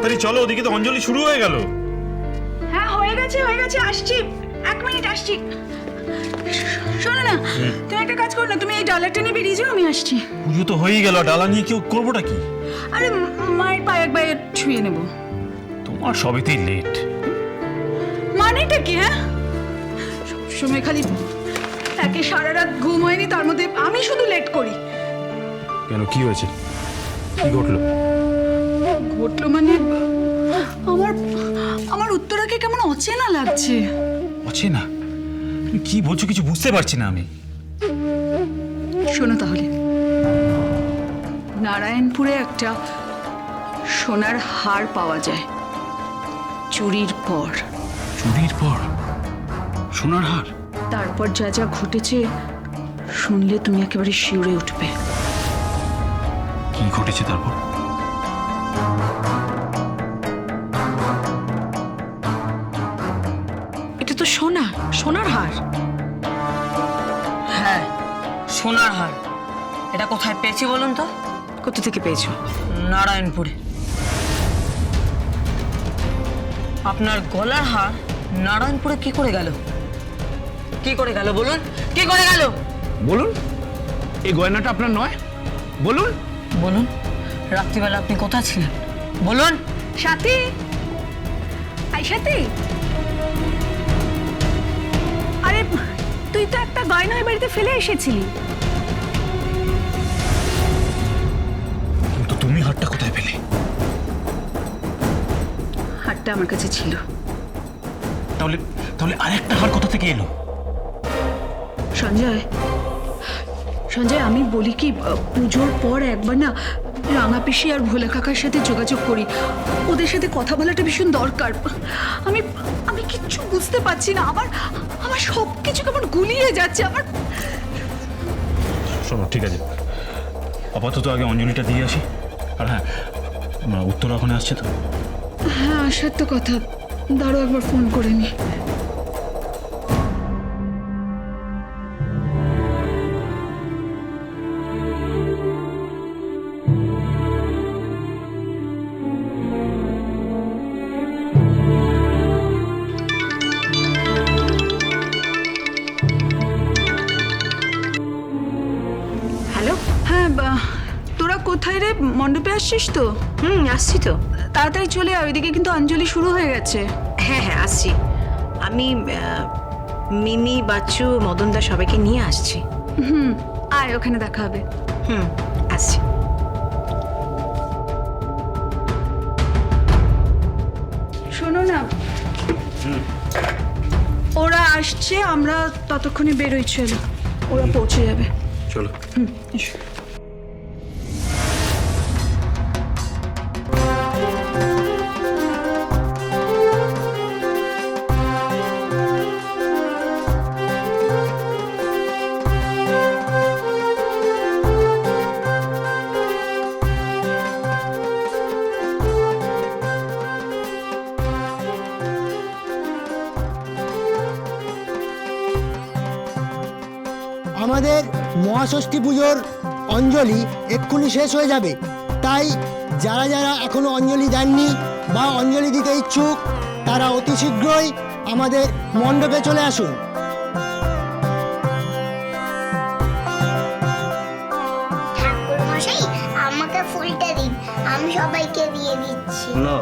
তাড়াতাড়ি চলো, ওদিকে তো অঞ্জলি শুরু হয়ে গেল। হ্যাঁ হয়ে গেছে, আসছি, 1 মিনিট আসছি। শোনো না, তুমি একটা কাজ করো না, তুমি এই ডালাটা নিয়ে বেরিয়ে যাও, আমি আসছি। পুজো তো হয়েই গেল, ডালা নিয়ে কেউ করবোটা কি? আরে মায়ের পায়ে একবার ছুঁয়ে নেবো। তোমার সবেতেই লেট। মানেটা কি? হ্যাঁ, সবসময় খালি একে সারা রাত ঘুম হয়নি, তার মধ্যে আমি শুধু লেট করি। কেন, কি হয়েছে? কি ঘটলো? ঘটলো মানে আমার আমার উত্তরাকে কেমন অচেনা লাগছে। অচেনা? তুমি কি বলছো, কিছু বুঝতে পারছি না আমি। শোনো তাহলে, নারায়ণপুরে একটা সোনার হার পাওয়া যায় চুরির পর। চুরির পর সোনার হার? তারপর যা যা ঘটেছে শুনলে তুমি একেবারে শিউরে উঠবে। কি ঘটেছে তারপর? এটা তো সোনার হার। হ্যাঁ, সোনার হার। এটা কোথায় পেয়েছি বলুন তো? কোথা থেকে পেয়েছো? নারায়ণপুরে। আপনার গলার হার নারায়ণপুরে কি করে গেল? কি করে গেল বলুন, কি করে গেল বলুন। এই গয়নাটা আপনার নয়? বলুন বলুন। রাত্রিবেলা আপনি কোথায় ছিলেন বলুন? সাথী, আই সাথী, আরে তুই তো একটা গয়না ওই বাড়িতে ফেলে এসেছিলি। কিন্তু তুমি হারটা কোথায় পেলে? হারটা আমার কাছে ছিল। তাহলে তাহলে আরেকটা হার কোথা থেকে এলো? সঞ্জয়, আমি বলি কি, পুজোর পর একবার না রাঙা পিসি আর ভোলা কাকার সাথে যোগাযোগ করি। ওদের সাথে কথা বলাটা ভীষণ দরকার। আমি আমি কিচ্ছু বুঝতে পারছি না, আমার সব কিছু কেমন গুলিয়ে যাচ্ছে আমার। শোনো, ঠিক আছে, আপাতত আগে অঞ্জলিটা দিয়ে আসি। আর হ্যাঁ, উত্তর ওখানে আসছে তো? হ্যাঁ, আসার তো কথা। দাঁড়াও একবার ফোন করে নি। হ্যালো। হ্যাঁ, তোরা কোথায় রে? মণ্ডপে আসছিস তো? আসছি তো। তাড়াতাড়ি চলে আয়, ওইদিকে কিন্তু অঞ্জলি শুরু হয়ে গেছে। হ্যাঁ আসছি। আমি মিমি, বাচ্চু, মদনদা সবাইকে নিয়ে আসছি। আয়, ওখানে দেখা হবে। আসছি। শোনো না, ওরা আসছে, আমরা ততক্ষণে বেরোই, চলো, ওরা পৌঁছে যাবে। চলো। এসো। আমাদের মহাষষ্ঠী পুজোর অঞ্জলি এক্ষুনি শেষ হয়ে যাবে, তাই যারা যারা এখনো অঞ্জলি দেননি বা অঞ্জলি দিতে ইচ্ছুক তারা অতি শীঘ্রই আমাদের মণ্ডপে চলে আসুন। ঠাকুরমশাই, আমাকে ফুলটা দিন, আমি সবাইকে দিয়ে দিচ্ছি। না,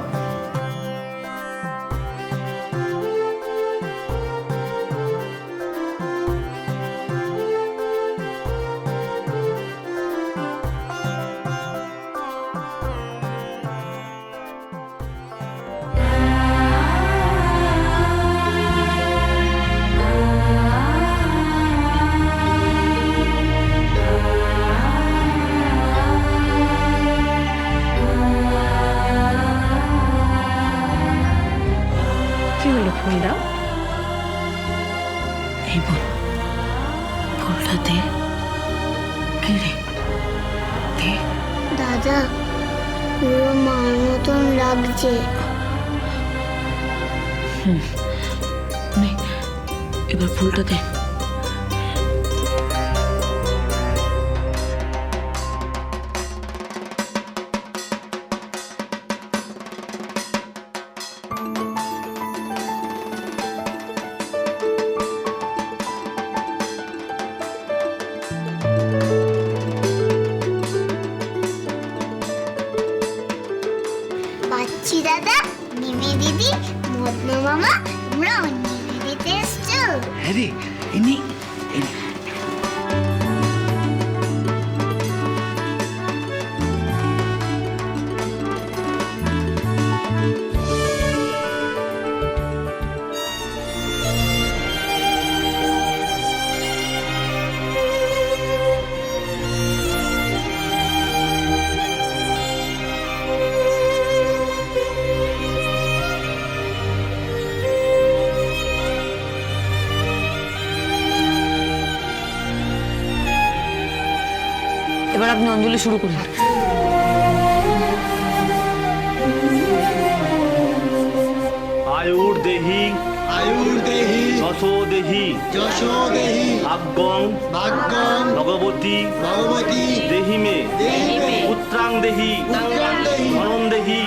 কি হলো? ফুল দাও। এই বল, ফুলটা দে। কি রে? দে। দাদা, পুরো মার মতন লাগছে। নে, এবার ফুলটা দে। দিদি, মদনা মামা, তোমরা অঞ্জলি দিতে এসছো? হ্যাঁ রে, ইনি এবার আপনি অঞ্জলি শুরু করুন। আয়ুর দেহি আয়ুর দেহি যশো দেহি যশো দেহি ভাগ্যং ভাগ্যং ভগবতী ভগবতী দেহি মে দেহি পুত্রাং দেহি পুত্রাং দেহি ধনং দেহি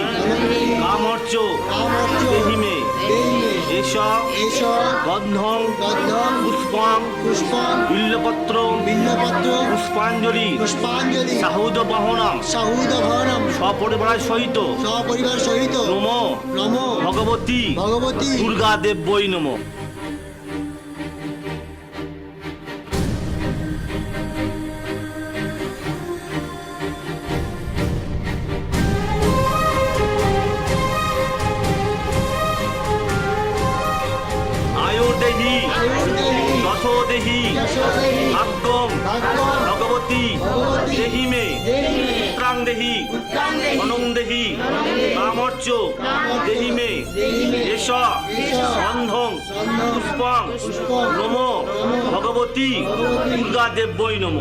কামর্চ কামর্চ দেহি মে দেহি মে এষ এষ গন্ধং গন্ধং পুষ্পং পুষ্পং বিল্লপত্র বিল্লপত্র পুষ্পাঞ্জলি পুষ্পাঞ্জলি সাহুদ বহনম সাহুদ ভরণম সপরিবার সহিত সপরিবার সহিত নম নম ভগবতী ভগবতী দুর্গা দেব্যই নম। আয়ুর দেহি আয়ুর দেহি যশো দেহি যশো দেহি ভাগ্যং ভাগ্যং ভগবতী ভগবতী দেহি মে দেহি মে পুত্রাং দেহি পুত্রাং দেহি ধনং দেহি কামর্চ দেহি মে এষ গন্ধং পুষ্পং নম ভগবতী দুর্গা দেব্যই নম।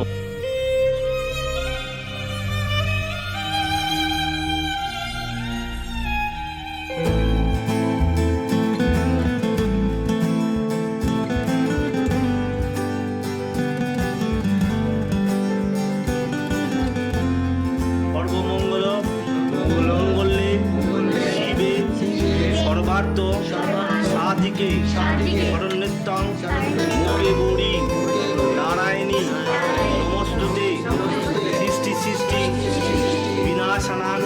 সর্বমঙ্গল মঙ্গলে শিবে সর্বার্থ সাধিকে শরণ্যেত্তং মুখে গৌরী নারায়ণী নমস্তুতে সৃষ্টি সৃষ্টি বিনাশানাং